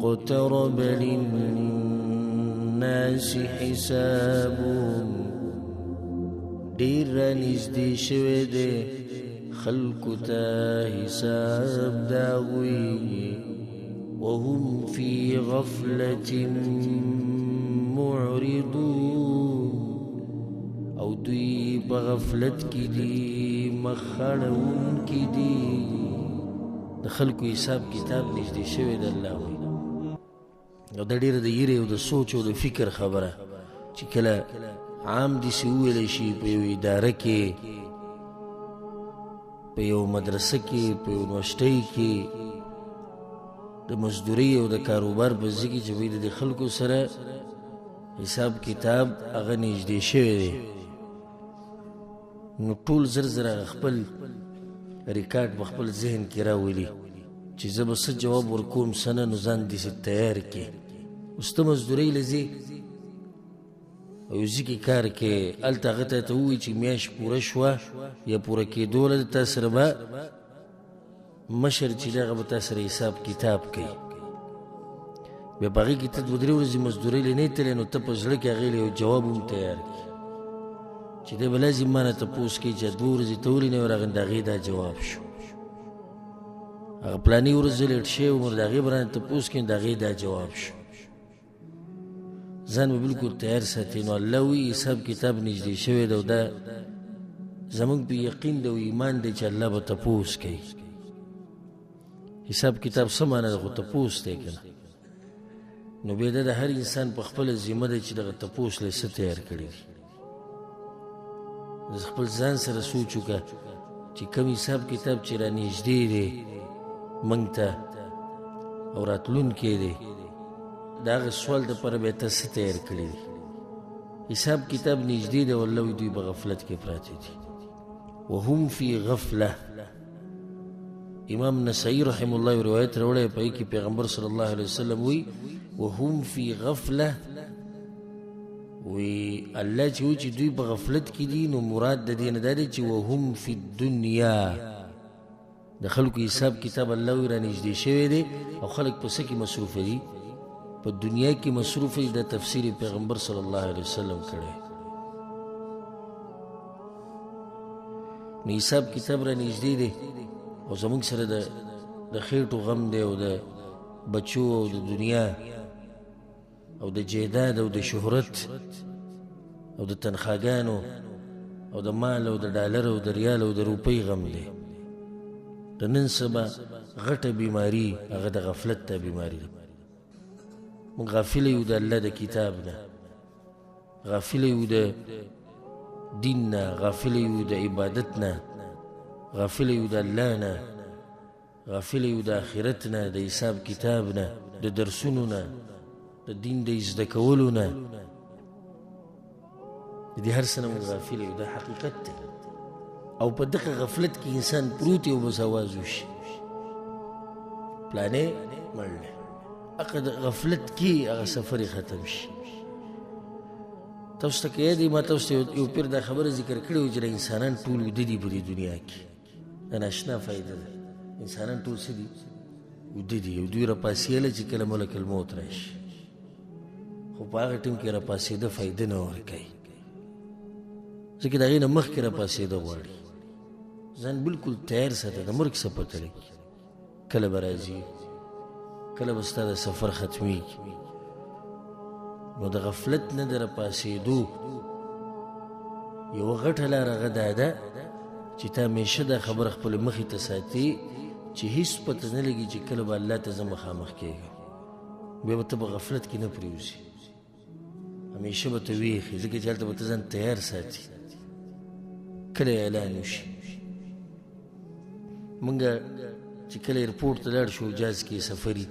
اقترب للناس حسابهم ډیر نږدې شوی دی خلقو ته حساب داوی وهم في غفلة معرضون او دوی په غفلت کې دي مخړون کې دي د خلکو حساب کتاب نږدې شوی د الله وي او د ډېر د یری او د سوچ او د فکر خبره چې کله عام دي سی ویلی شي په یو اداره کې په یو مدرسه کې په یو یونیورسټۍ کې د مزدورۍ او د کاروبار په ځای کې چې وایي د خلکو سره حساب کتاب هغه نږدې شوی دی نو ټول زر زر خپل ریکارډ په خپل ذهن کې راولي چې زه به څه جواب ورکوم څه نه نو ځان داسې تیار کړي اوس ته مزدورۍ له ځې او یو ځای کې کار کې هلته هغه ته ووایي چې میاشت پوره شوه یا پوره کېدو له تا سره به مشر چې دی هغه به تا سره حساب کتاب کوي بیا په هغې کې ته دوه درې ورځې مزدورۍ له نه تللی نو ته په زړه کې هغې له یو جواب هم تیار کړي چې دی به لازم ما نه تپوس کوي چې دوه ورځې ته ولې نه یې راغلی د هغې دا جواب شو هغه پلاني ورځ زه لیټ شوی وم د هغې به رانه تپوس کوي د هغې دا جواب شو ځان به بلکل تیار ساتي نو الله وایي حساب کتاب نږدې شوی دی او دا زموږ په یقین دی او ایمان دی چې الله به تپوس کوي حساب کتاب څه معنی ده خو تپوس دی که نه نو بیا د هر انسان په خپله ذمه ده چې دغه تپوس له څه تیار کړي دي د خپل ځان سره سوچ وکړه چې کوم حساب کتاب چې را نږدې دی موږ ته او راتلونکی دی د هغه سوال دپاره بیا ته څه تیار کړي دي حساب کتاب نږدې دی والله وایي دوی په غفلت کې پراته دي وهم فی غفله امام نسائی رحم الله روایت راوړی په کې پیغمبر صلی الله علیه وسلم وی وهم فی غفله وی الله چې وی چې دوی په غفلت کې دي نو مراد د دې نه دا دی چې وهم فی الدنیا د خلکو حساب کتاب الله وی را نږدې شوی دی او خلک په څه کې مصروف دي په دنیا کې مصروف دي د تفسیر پیغمبر صلی الله علیه وسلم کړی نو حساب کتاب را نږدې دی او زموږ سره د خېټو غم دی او د بچو او د دنیا او د جیداد او د شهرت او د تنخواګانو او د مال او د ډالر او د ریال او د روپۍ غم دی د نن سبا غټه بیماري هغه د غفلت ته بیماري ده موږ غافل یو د الله د کتاب نه غافل یو د دین نه غافل یو د عبادت نه غافل یو د الله نه غافل یو د آخرت نه د حساب کتاب نه د درسونو نه د دین د زده کولو نه د دې هر څه نه موږ غافل یو دا حقیقت دی او په دغه غفلت کې انسان پروت یو بس اواز وشي پلانې مړ دی هغه د غفلت کې هغه سفر ختم شي تاسو ته کې دی ما تاسو یو پیر دا خبره ذکر کړې و چې انسانان ټول ویده دي په دې دنیا کې دا ناشنا فایده ده انسانان ټول څه دي ویده دي او دوی راپاسېدله چې کله ملک الموت راشي خو په هغه ټیم کې راپاسېده فایده نه ورکوي ځکه د هغې نه مخکې راپاسېده غواړي ځان بلکل تیار ساته د مرګ څه پته لګي کله به راځي کله به ستا د سفر ختمیږي نو د غفلت نه د راپاسېدو یوه غټه لار هغه دا ده چې تا همیشه دا خبره خپل مخې ته ساتي چې هیڅ پته نه لګي چې کله به الله ته زه مخامخ کېږم بیا به ته په غفلت کې نه پرېوځي همیشه به ته ویښې ځکه چې هلته به ته ځان تیار ساتي کله اعلان وشي مونږ چې کله ایرپورټ ته لاړ شو جاز کې سفري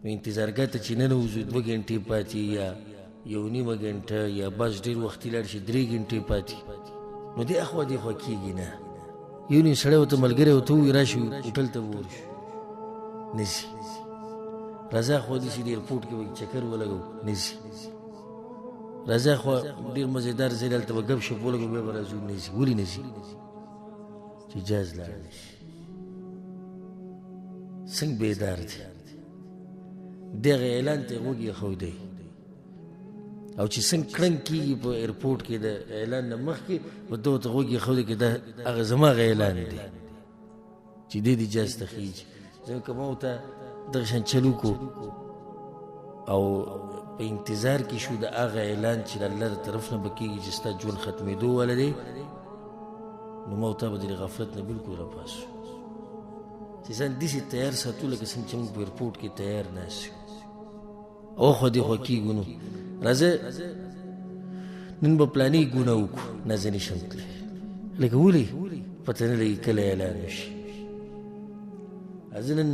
نو انتظارګاه ته چې ننوځو 2 ګنټې پاتې یا 1.5 ګنټه یا بس ډېر وختي لاړ شي 3 ګنټې پاتې نو دې اخوا دې خوا کېږي نه یو نیم سړی ورته ملګری ورته ووایي راشي هوټل ته به ورشو نه ځي راځه خوا دې چې د ایرپورټ کې به چکر ولګو نه ځي راځه خوا ډېر مزېدار ځای دی هلته به ګپ شپ ولګو بیا به راځو نه ځي ولې نه ځي چې جاز لاړ شي څنګه بیدار دی دغه اعلان ته غوږ ایښودی او چې څنګه کړنګ کېږي په ایرپورټ کې د اعلان نه مخکې په دغو ته غوږ ایښودی که دا هغه زما هغه اعلان دی چې دې دې جاز ته خیږي. ځکه که ما ورته دغه شان چل وکړو او په انتظار کې شو د هغه اعلان چې د الله د طرف نه به کېږي چې ستا ژوند ختمېدو والا دی، نو ما ورته به د غفلت نه بلکل راپاسو چې ځان داسې تیار ساتو لکه څنګه چې موږ په ایرپورټ کې تیار ناست یو. اخوا دېخوا کېږو نو راځه نن به پلانې ګناه وکړو، نه زه نشم تللی. لکه ولې پته نه لګي کله اعلان وشي. زه نن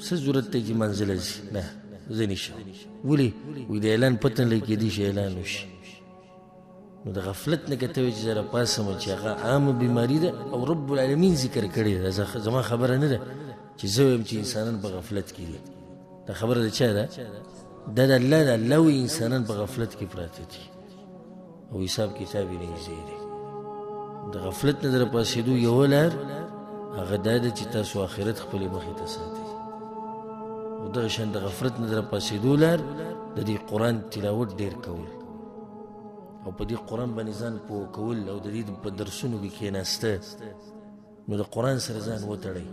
څه ضرورت دی چې منزله ځي؟ نه زه نشم. ولې؟ وایي د اعلان پته نه لګي کېدای شي اعلان وشي. نو د غفلت نه که ته وایې چې زه راپاڅم چې هغه عامه بیماري ده او رب العالمین ذکر کړې ده، زما خبره نه ده چې زه وایم چې انسانان په غفلت کې دي. دا خبره د چا ده؟ دا د الله ده. الله وایي انسانان په غفلت کې پراته دي او حساب کتاب یې نږدې دی. د غفلت نه د راپاڅېدو یوه لار هغه دا ده چې تاسو آخرت خپلې مخې ته ساتئ. او دغه شان د غفلت نه د راپاڅېدو لار د دې قرآن تلاوت ډېر کول او په دې قرآن باندې ځان پوه کول او د دې په درسونو کې کښېناسته، نو د قرآن سره ځان وتړئ.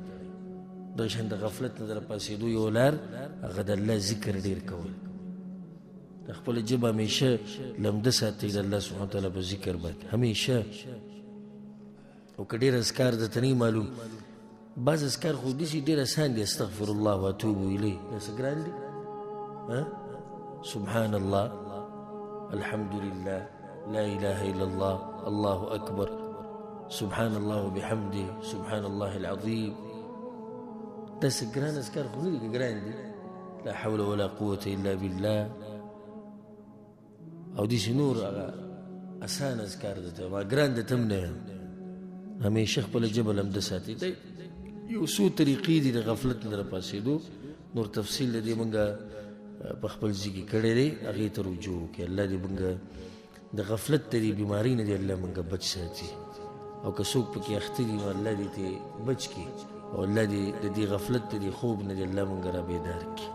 دغه شان د غفلت نه د راپاڅېدو یوه لار هغه د الله ذکر ډېر کول. د خپله ژبه همیشه لمده ساتئ د الله سبحانه وتعالی په ذکر باندې همیشه. او که ډېر اذکار درته نه معلوم، بعض اذکار خو داسې ډېر اسان دي. استغفر الله واتوب الیه دا څه ګران دي؟ سبحان الله، الحمد لله، لا اله الا الله، الله اکبر، سبحان الله وبحمده، سبحان الله العظیم. دا څه ګران اذکار خو نه دي که ګران دي؟ لا حول ولا قوة الا بالله. او داسې نور هغه اسان اذکار درته ما ګران درته هم نه یم. همیشه خپله ژبه لمده ساتي. دا یو څو طریقې دي د غفلت نه راپاڅېدو. نور تفصیل د دې مونږ په خپل ځای کې کړی دی، هغې ته رجوع وکړي. الله دې مونږ د غفلت د دې بیمارۍ نه دې الله مونږ بچ ساتي. او که څوک پکې اخته دي نو الله دې ترې بچ کړي او الله دې د دې غفلت د دې خوب نه دې الله مونږ را بیدار کړي.